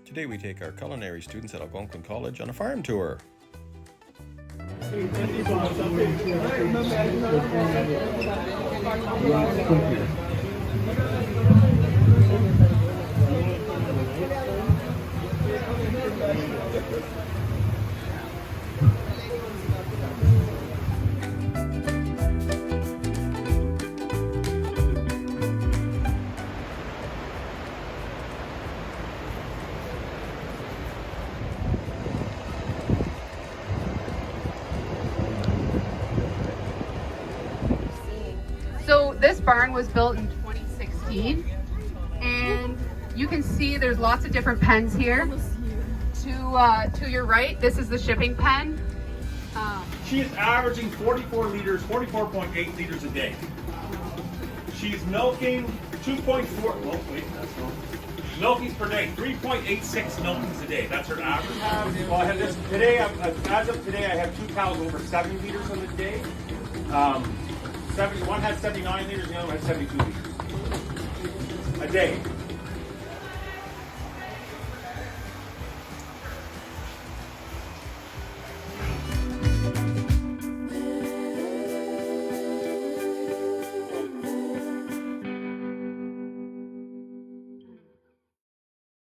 Today we take our culinary students at Algonquin College on a farm tour. So this barn was built in 2016, and you can see there's lots of different pens here. To your right, this is the shipping pen. She is averaging 44.8 liters a day. She's milking 2.4, oh wait, that's wrong. Milkings per day, 3.86 milkings a day. That's her average. Well, I have this today. As of today, I have 2 cows over 70 liters on the day. One had 79 liters, the other one had 72 liters a day.